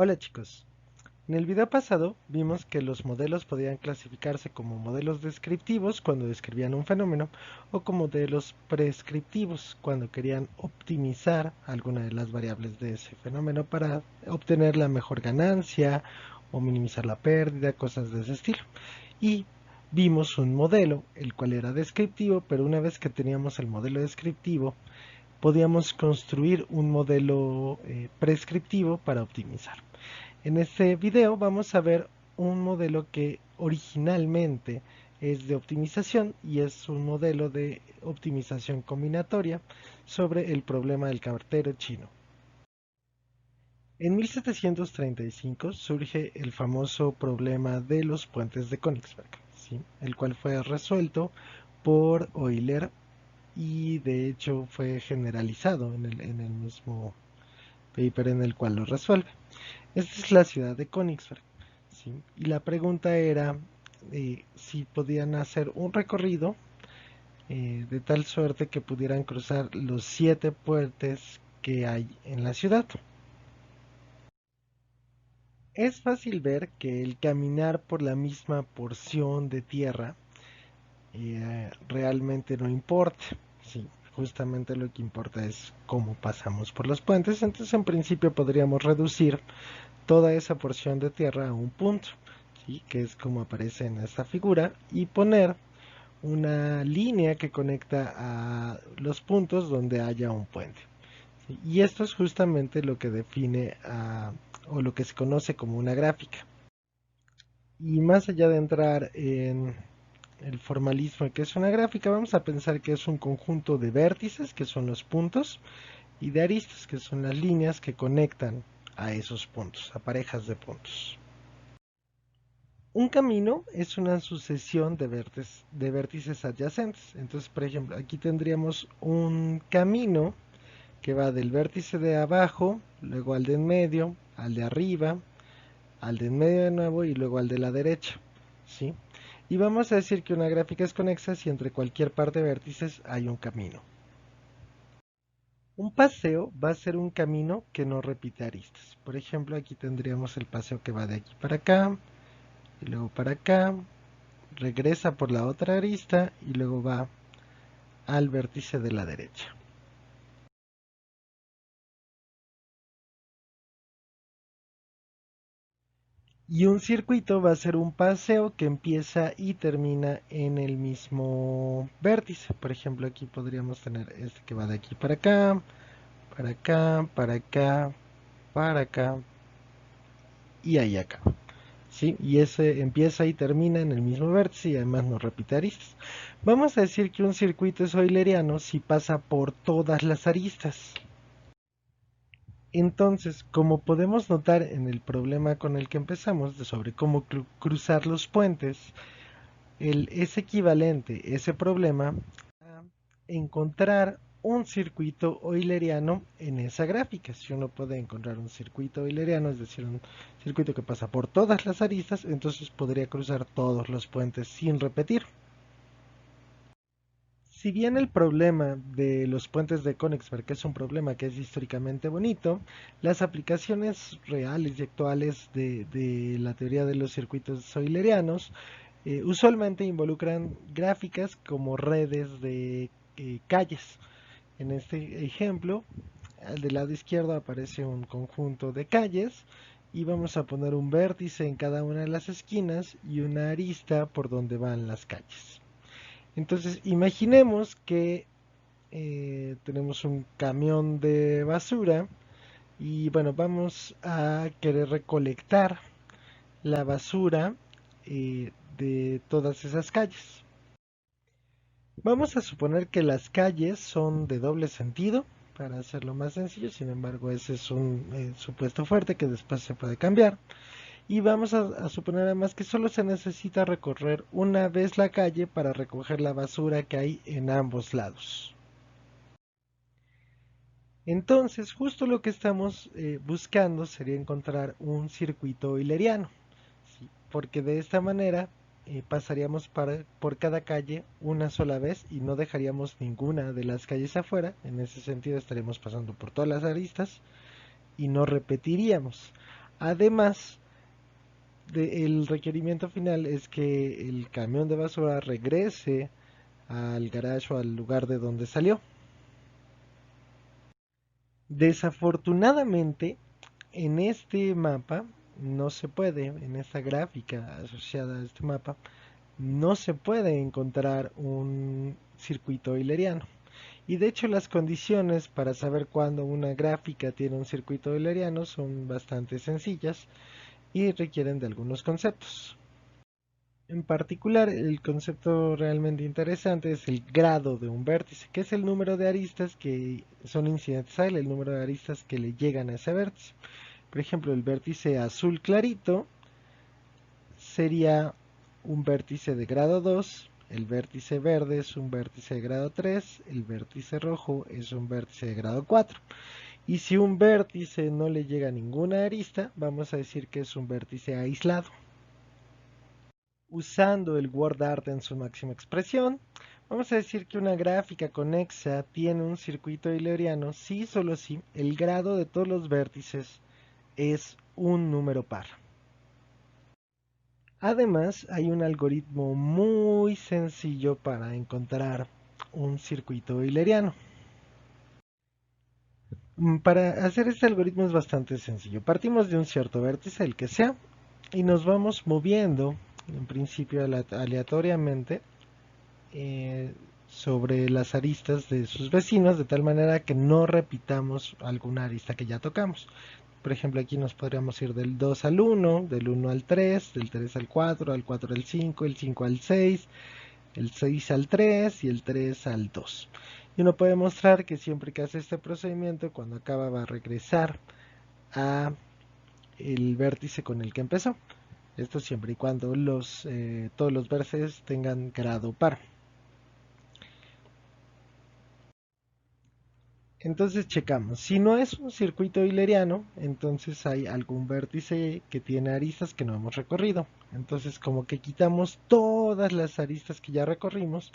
Hola chicos, en el video pasado vimos que los modelos podían clasificarse como modelos descriptivos cuando describían un fenómeno o como modelos prescriptivos cuando querían optimizar alguna de las variables de ese fenómeno para obtener la mejor ganancia o minimizar la pérdida, cosas de ese estilo. Y vimos un modelo, el cual era descriptivo, pero una vez que teníamos el modelo descriptivo, podíamos construir un modelo prescriptivo para optimizar. En este video vamos a ver un modelo que originalmente es de optimización y es un modelo de optimización combinatoria sobre el problema del cartero chino. En 1735 surge el famoso problema de los puentes de Königsberg, ¿sí? El cual fue resuelto por Euler y de hecho fue generalizado en el mismo paper en el cual lo resuelve. Esta es la ciudad de Königsberg, ¿sí? Y la pregunta era si podían hacer un recorrido de tal suerte que pudieran cruzar los 7 puentes que hay en la ciudad. Es fácil ver que el caminar por la misma porción de tierra realmente no importa. Sí, justamente lo que importa es cómo pasamos por los puentes. Entonces, en principio, podríamos reducir toda esa porción de tierra a un punto, ¿sí? Que es como aparece en esta figura, y poner una línea que conecta a los puntos donde haya un puente. ¿Sí? Y esto es justamente lo que define o lo que se conoce como una gráfica. Y más allá de entrar en el formalismo de que es una gráfica, vamos a pensar que es un conjunto de vértices, que son los puntos, y de aristas, que son las líneas que conectan a esos puntos, a parejas de puntos. Un camino es una sucesión de vértices adyacentes. Entonces, por ejemplo, aquí tendríamos un camino que va del vértice de abajo, luego al de en medio, al de arriba, al de en medio de nuevo y luego al de la derecha, ¿sí? Y vamos a decir que una gráfica es conexa si entre cualquier par de vértices hay un camino. Un paseo va a ser un camino que no repite aristas. Por ejemplo, aquí tendríamos el paseo que va de aquí para acá, y luego para acá, regresa por la otra arista y luego va al vértice de la derecha. Y un circuito va a ser un paseo que empieza y termina en el mismo vértice. Por ejemplo, aquí podríamos tener este que va de aquí para acá, para acá, para acá, para acá y ahí acá. ¿Sí? Y ese empieza y termina en el mismo vértice y además no repite aristas. Vamos a decir que un circuito es euleriano si pasa por todas las aristas. Entonces, como podemos notar en el problema con el que empezamos, sobre cómo cruzar los puentes, es equivalente ese problema a encontrar un circuito euleriano en esa gráfica. Si uno puede encontrar un circuito euleriano, es decir, un circuito que pasa por todas las aristas, entonces podría cruzar todos los puentes sin repetir. Si bien el problema de los puentes de Königsberg es un problema que es históricamente bonito, las aplicaciones reales y actuales de la teoría de los circuitos eulerianos usualmente involucran gráficas como redes de calles. En este ejemplo, al del lado izquierdo aparece un conjunto de calles y vamos a poner un vértice en cada una de las esquinas y una arista por donde van las calles. Entonces, imaginemos que tenemos un camión de basura y bueno, vamos a querer recolectar la basura de todas esas calles. Vamos a suponer que las calles son de doble sentido, para hacerlo más sencillo, sin embargo ese es un supuesto fuerte que después se puede cambiar. Y vamos a suponer además que solo se necesita recorrer una vez la calle para recoger la basura que hay en ambos lados. Entonces, justo lo que estamos buscando sería encontrar un circuito euleriano, ¿sí? Porque de esta manera pasaríamos por cada calle una sola vez y no dejaríamos ninguna de las calles afuera. En ese sentido estaríamos pasando por todas las aristas y no repetiríamos. Además, el requerimiento final es que el camión de basura regrese al garage o al lugar de donde salió. Desafortunadamente, en este mapa no se puede, en esta gráfica asociada a este mapa, no se puede encontrar un circuito euleriano. Y de hecho las condiciones para saber cuándo una gráfica tiene un circuito euleriano son bastante sencillas y requieren de algunos conceptos. En particular, el concepto realmente interesante es el grado de un vértice, que es el número de aristas que son incidentes a él, el número de aristas que le llegan a ese vértice. Por ejemplo, el vértice azul clarito sería un vértice de grado 2, el vértice verde es un vértice de grado 3, el vértice rojo es un vértice de grado 4. Y si un vértice no le llega a ninguna arista, vamos a decir que es un vértice aislado. Usando el WordArt en su máxima expresión, vamos a decir que una gráfica conexa tiene un circuito euleriano si solo si el grado de todos los vértices es un número par. Además, hay un algoritmo muy sencillo para encontrar un circuito euleriano. Para hacer este algoritmo es bastante sencillo. Partimos de un cierto vértice, el que sea, y nos vamos moviendo, en principio aleatoriamente, sobre las aristas de sus vecinos, de tal manera que no repitamos alguna arista que ya tocamos. Por ejemplo, aquí nos podríamos ir del 2 al 1, del 1 al 3, del 3 al 4, al 4 al 5, el 5 al 6, el 6 al 3 y el 3 al 2. Y uno puede mostrar que siempre que hace este procedimiento, cuando acaba va a regresar a el vértice con el que empezó. Esto siempre y cuando todos los vértices tengan grado par. Entonces checamos, si no es un circuito euleriano, entonces hay algún vértice que tiene aristas que no hemos recorrido. Entonces como que quitamos todas las aristas que ya recorrimos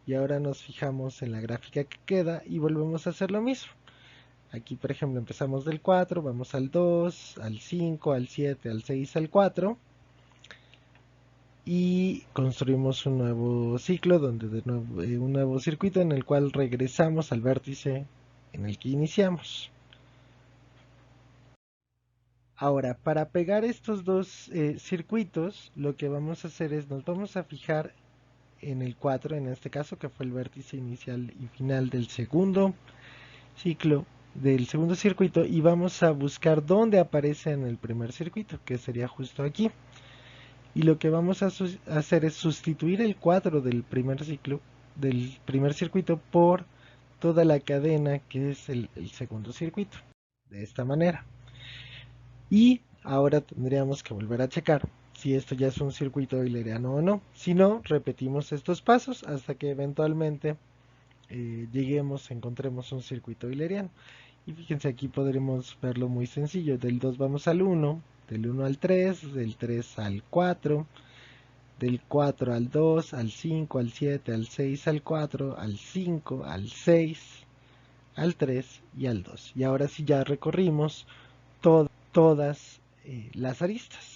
y ahora nos fijamos en la gráfica que queda y volvemos a hacer lo mismo. Aquí por ejemplo empezamos del 4, vamos al 2, al 5, al 7, al 6, al 4 y construimos un nuevo ciclo donde de nuevo un nuevo circuito en el cual regresamos al vértice en el que iniciamos. Ahora, para pegar estos dos circuitos, lo que vamos a hacer es nos vamos a fijar en el 4, en este caso, que fue el vértice inicial y final del segundo ciclo, del segundo circuito, y vamos a buscar dónde aparece en el primer circuito, que sería justo aquí. Y lo que vamos a hacer es sustituir el 4 del primer ciclo, del primer circuito, por toda la cadena que es el segundo circuito. De esta manera. Y ahora tendríamos que volver a checar si esto ya es un circuito euleriano o no. Si no, repetimos estos pasos hasta que eventualmente lleguemos, encontremos un circuito euleriano. Y fíjense, aquí podremos verlo muy sencillo. Del 2 vamos al 1, del 1 al 3, del 3 al 4, del 4 al 2, al 5, al 7, al 6, al 4, al 5, al 6, al 3 y al 2. Y ahora sí ya recorrimos todas las aristas.